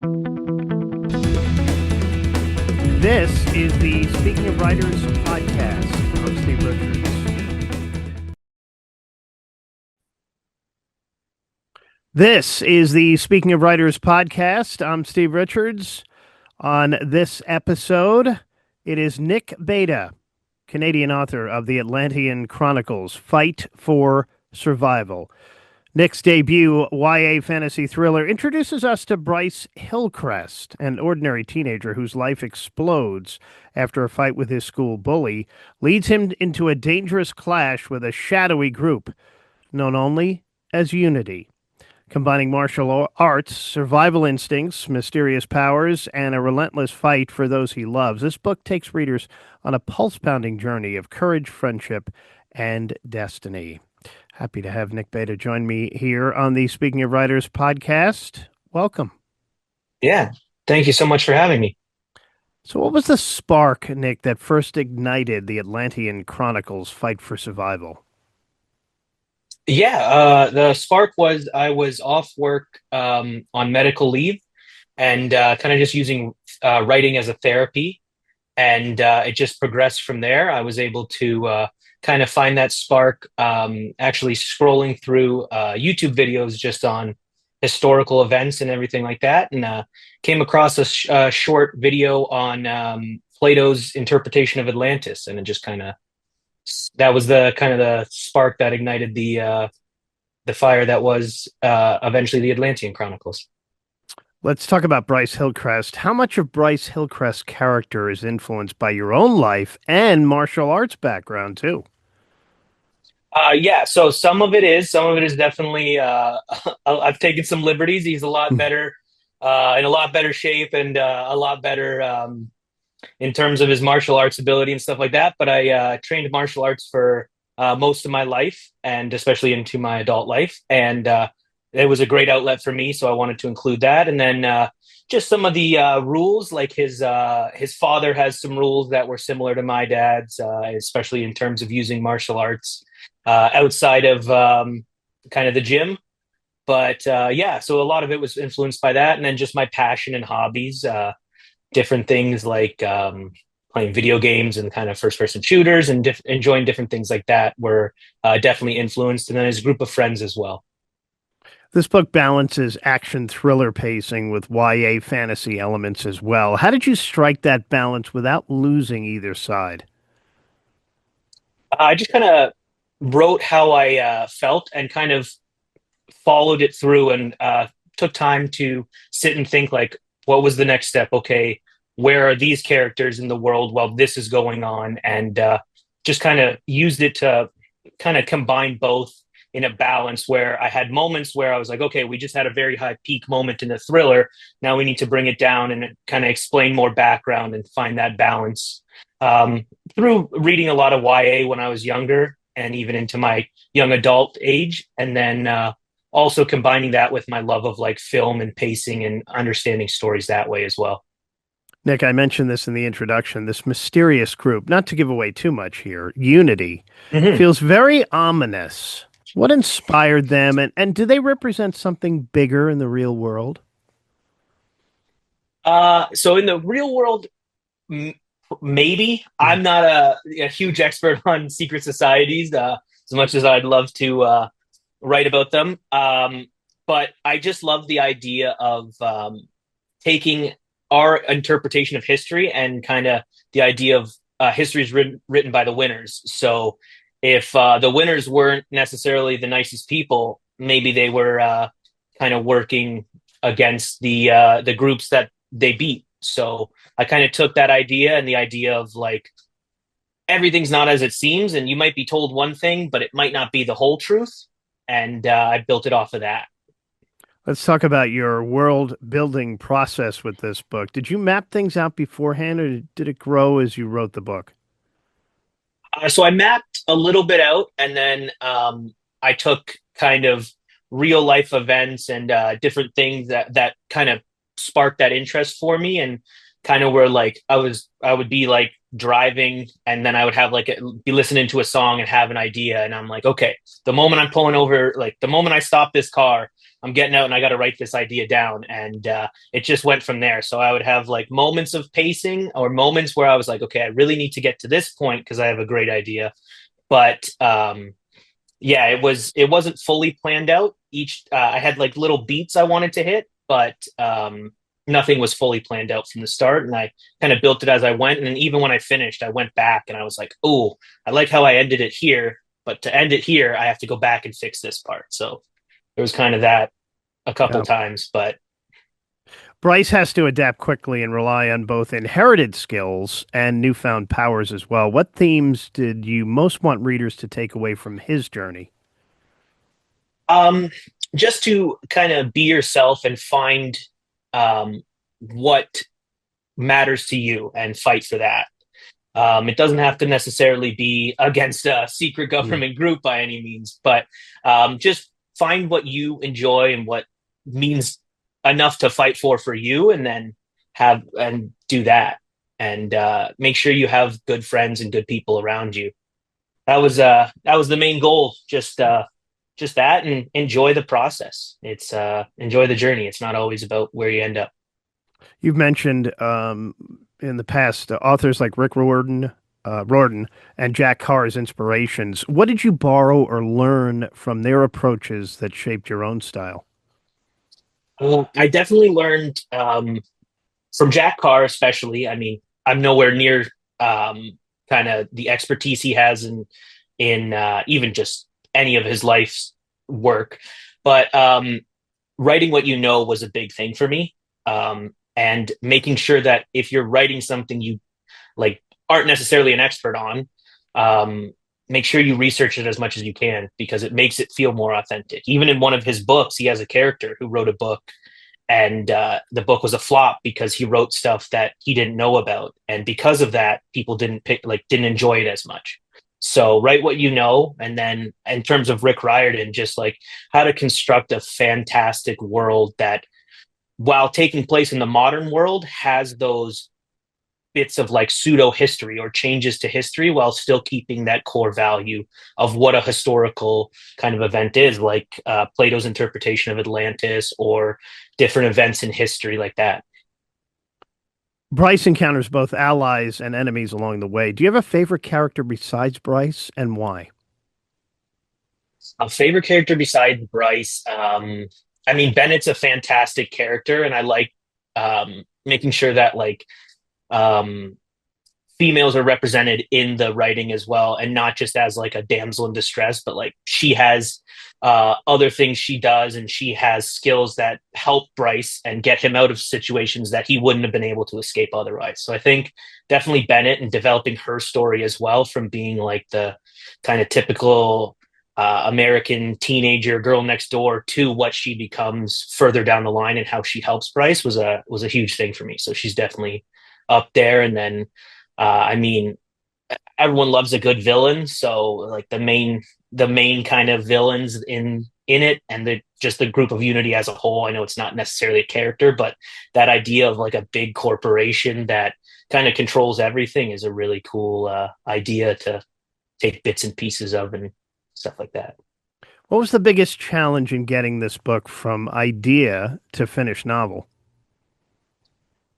This is the Speaking of Writers podcast. I'm Steve Richards. This is the Speaking of Writers podcast. I'm Steve Richards. On this episode, it is Nick Baeta, Canadian author of the Atlantian Chronicles, Fight for Survival. Nick's debut YA fantasy thriller introduces us to Bryce Hillcrest, an ordinary teenager whose life explodes after a fight with his school bully, leads him into a dangerous clash with a shadowy group known only as Unity. Combining martial arts, survival instincts, mysterious powers, and a relentless fight for those he loves, this book takes readers on a pulse-pounding journey of courage, friendship, and destiny. Happy to have Nick Baeta join me here on the Speaking of Writers podcast. Welcome. Yeah, thank you so much for having me. So what was the spark, Nick, that first ignited the Atlantian Chronicles Fight for Survival? The spark was I was off work on medical leave and kind of just using writing as a therapy. And it just progressed from there. I was able to kind of find that spark actually scrolling through YouTube videos just on historical events and everything like that. And came across a short video on Plato's interpretation of Atlantis. And it just kind of that was the kind of the spark that ignited the fire that was eventually the Atlantian Chronicles. Let's talk about Bryce Hillcrest. How much of Bryce Hillcrest's character is influenced by your own life and martial arts background, too? So some of it is definitely. I've taken some liberties. He's a lot better, in a lot better shape, and a lot better in terms of his martial arts ability and stuff like that. But I trained martial arts for most of my life, and especially into my adult life, and it was a great outlet for me. So I wanted to include that, and then just some of the rules, like his father has some rules that were similar to my dad's, especially in terms of using martial arts outside of kind of the gym. But so a lot of it was influenced by that, and then just my passion and hobbies, different things like playing video games and kind of first-person shooters and enjoying different things like that were definitely influenced, and then his group of friends as well. This book balances action thriller pacing with YA fantasy elements as well. How did you strike that balance without losing either side? I just kind of wrote how I felt and kind of followed it through and took time to sit and think like, what was the next step? Okay, where are these characters in the world while this is going on? And just kind of used it to kind of combine both in a balance where I had moments where I was like, okay, we just had a very high peak moment in the thriller. Now we need to bring it down and kind of explain more background and find that balance. Through reading a lot of YA when I was younger and even into my young adult age. And then also combining that with my love of like film and pacing and understanding stories that way as well. Nick, I mentioned this in the introduction. This mysterious group, not to give away too much here, Unity, Mhm. feels very ominous. What inspired them, and do they represent something bigger in the real world? So in the real world, m- maybe I'm not a huge expert on secret societies, as much as I'd love to write about them. But I just love the idea of taking our interpretation of history and kind of the idea of history is written by the winners. So if the winners weren't necessarily the nicest people, maybe they were kind of working against the groups that they beat. So I kind of took that idea and the idea of like everything's not as it seems, and you might be told one thing, but it might not be the whole truth. And I built it off of that. Let's talk about your world building process with this book. Did you map things out beforehand, or did it grow as you wrote the book? So I mapped a little bit out, and then I took kind of real life events and different things that kind of sparked that interest for me, and kind of where like I would be like driving, and then I would have like be listening to a song and have an idea, and I'm like, okay, the moment I'm pulling over, like the moment I stop this car, I'm getting out and I got to write this idea down. And it just went from there. So I would have like moments of pacing or moments where I was like, okay, I really need to get to this point because I have a great idea. But yeah, it wasn't fully planned out. I had like little beats I wanted to hit, but nothing was fully planned out from the start. And I kind of built it as I went. And then even when I finished, I went back and I was like, oh, I like how I ended it here, but to end it here, I have to go back and fix this part. So there was kind of that a couple Yeah. times, but Bryce has to adapt quickly and rely on both inherited skills and newfound powers as well. What themes did you most want readers to take away from his journey? um, just to kind of be yourself and find what matters to you and fight for that. It doesn't have to necessarily be against a secret Mm. government group by any means, but just find what you enjoy and what means enough to fight for you, and then have and do that, and make sure you have good friends and good people around you. That was the main goal. Just that, and enjoy the process. It's enjoy the journey. It's not always about where you end up. You've mentioned in the past authors like Riordan, and Jack Carr as inspirations. What did you borrow or learn from their approaches that shaped your own style? I definitely learned from Jack Carr, especially. I mean, I'm nowhere near kind of the expertise he has in even just any of his life's work, but writing what you know was a big thing for me, and making sure that if you're writing something you like aren't necessarily an expert on, um, make sure you research it as much as you can because it makes it feel more authentic. Even in one of his books, he has a character who wrote a book, and the book was a flop because he wrote stuff that he didn't know about, and because of that, people didn't enjoy it as much. So write what you know, and then in terms of Rick Riordan, just like how to construct a fantastic world that, while taking place in the modern world, has those bits of like pseudo history or changes to history while still keeping that core value of what a historical kind of event is, like Plato's interpretation of Atlantis or different events in history like that. Bryce encounters both allies and enemies along the way. Do you have a favorite character besides Bryce and why? A favorite character besides Bryce, I mean, Bennett's a fantastic character, and I like making sure that like um, females are represented in the writing as well, and not just as like a damsel in distress, but like she has other things she does, and she has skills that help Bryce and get him out of situations that he wouldn't have been able to escape otherwise. So I think definitely Bennett, and developing her story as well, from being like the kind of typical American teenager girl next door to what she becomes further down the line and how she helps Bryce was a huge thing for me. So she's definitely up there. And then I mean, everyone loves a good villain, so like the main kind of villains in it, and the just the group of Unity as a whole. I know it's not necessarily a character, but that idea of like a big corporation that kind of controls everything is a really cool idea to take bits and pieces of and stuff like that. What was the biggest challenge in getting this book from idea to finished novel?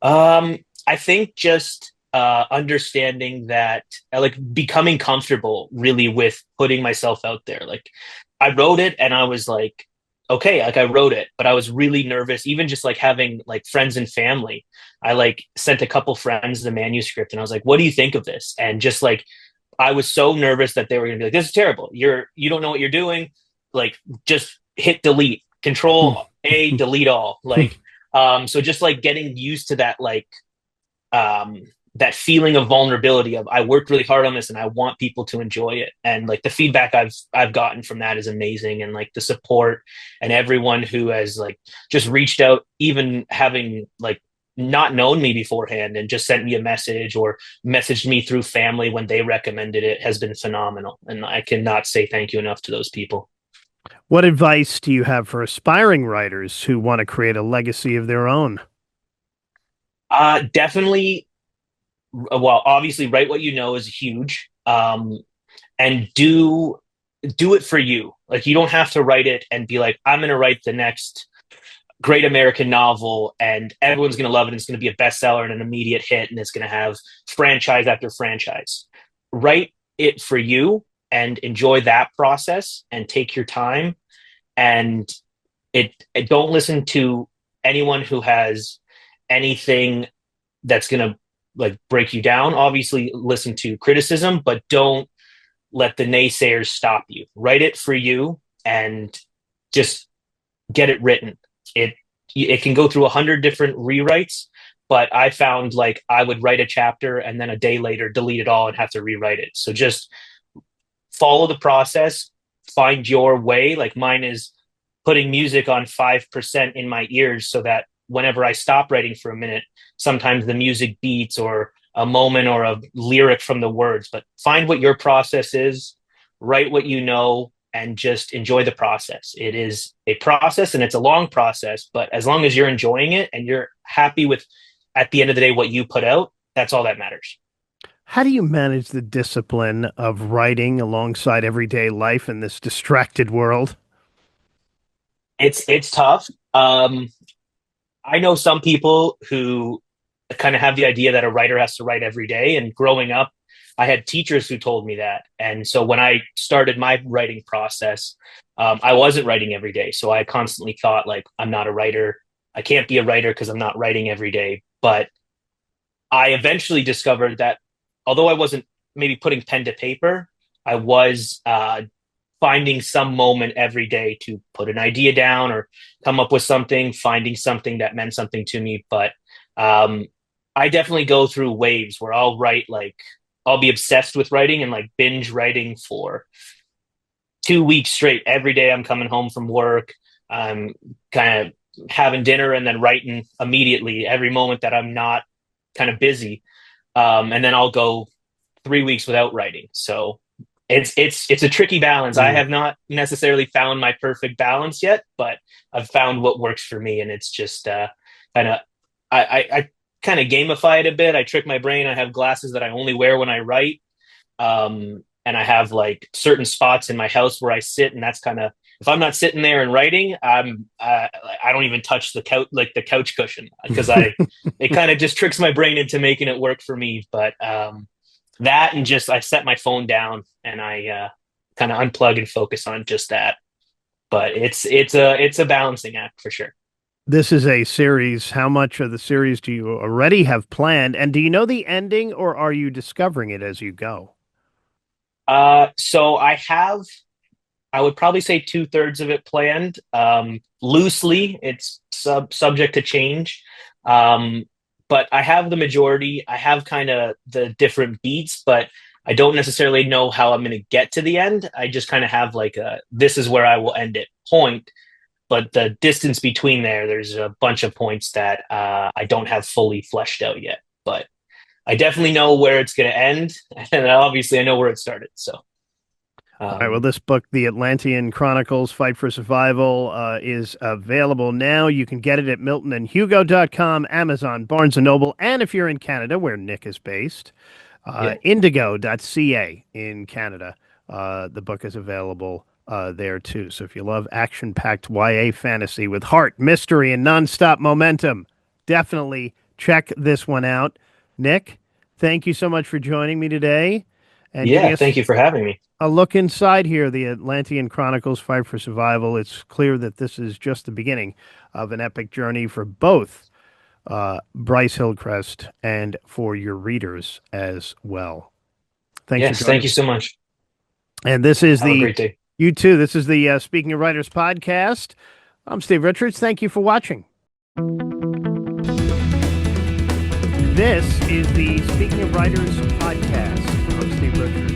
I think just understanding that, like becoming comfortable really with putting myself out there. Like I wrote it and I was like, okay, like I wrote it, but I was really nervous, even just like having like friends and family. I like sent a couple friends the manuscript and I was like, what do you think of this? And just like, I was so nervous that they were going to be like, this is terrible. You don't know what you're doing. Like just hit delete, control A, delete all. Like, so just like getting used to that, like, um, that feeling of vulnerability of I worked really hard on this and I want people to enjoy it. And like the feedback I've gotten from that is amazing. And like the support and everyone who has like just reached out, even having like not known me beforehand and just sent me a message or messaged me through family when they recommended it, has been phenomenal. And I cannot say thank you enough to those people. What advice do you have for aspiring writers who want to create a legacy of their own? Definitely. Well, obviously, write what you know is huge. And do do it for you. Like, you don't have to write it and be like, I'm going to write the next great American novel and everyone's going to love it. And it's going to be a bestseller and an immediate hit. And it's going to have franchise after franchise. Write it for you and enjoy that process and take your time. And it don't listen to anyone who has anything that's going to like break you down. Obviously listen to criticism, but don't let the naysayers stop you. Write it for you and just get it written. It can go through 100 different rewrites, but I found like I would write a chapter and then a day later delete it all and have to rewrite it. So just follow the process, find your way. Like mine is putting music on 5% in my ears so that whenever I stop writing for a minute, sometimes the music beats or a moment or a lyric from the words. But find what your process is, write what you know, and just enjoy the process. It is a process and it's a long process, but as long as you're enjoying it and you're happy with, at the end of the day, what you put out, that's all that matters. How do you manage the discipline of writing alongside everyday life in this distracted world? It's tough. I know some people who kind of have the idea that a writer has to write every day. And growing up, I had teachers who told me that. And so when I started my writing process, I wasn't writing every day. So I constantly thought like, I'm not a writer. I can't be a writer because I'm not writing every day. But I eventually discovered that although I wasn't maybe putting pen to paper, I was finding some moment every day to put an idea down or come up with something, finding something that meant something to me. But I definitely go through waves where I'll write like, I'll be obsessed with writing and like binge writing for 2 weeks straight. Every day I'm coming home from work, I'm kind of having dinner and then writing immediately every moment that I'm not kind of busy. And then I'll go 3 weeks without writing. So it's a tricky balance. I have not necessarily found my perfect balance yet, but I've found what works for me. And it's just I kind of gamify it a bit. I trick my brain. I have glasses that I only wear when I write. And I have like certain spots in my house where I sit, and that's kind of, if I'm not sitting there and writing, I don't even touch the couch, like the couch cushion, because it kind of just tricks my brain into making it work for me. But that, and just I set my phone down and I kind of unplug and focus on just that. But it's a balancing act for sure. This is a series. How much of the series do you already have planned? And do you know the ending, or are you discovering it as you go? So I would probably say 2/3 of it planned. Loosely, it's subject to change. But I have the majority. I have kind of the different beats, but I don't necessarily know how I'm going to get to the end. I just kind of have like this is where I will end it point. But the distance between there's a bunch of points that I don't have fully fleshed out yet. But I definitely know where it's going to end, and obviously I know where it started. So, all right. Well, this book, The Atlantian Chronicles: Fight for Survival, is available now. You can get it at MiltonandHugo.com, Amazon, Barnes & Noble, and if you're in Canada, where Nick is based, Indigo.ca in Canada. The book is available there too. So if you love action-packed YA fantasy with heart, mystery, and nonstop momentum, definitely check this one out. Nick, thank you so much for joining me today. And thank you for having me. A look inside here, the Atlantian Chronicles: Fight for Survival. It's clear that this is just the beginning of an epic journey for both Bryce Hillcrest and for your readers as well. Thank you so much. And this is Have a great day. You too. This is the Speaking of Writers podcast. I'm Steve Richards. Thank you for watching. This is the Speaking of Writers podcast. I'm Steve Richards.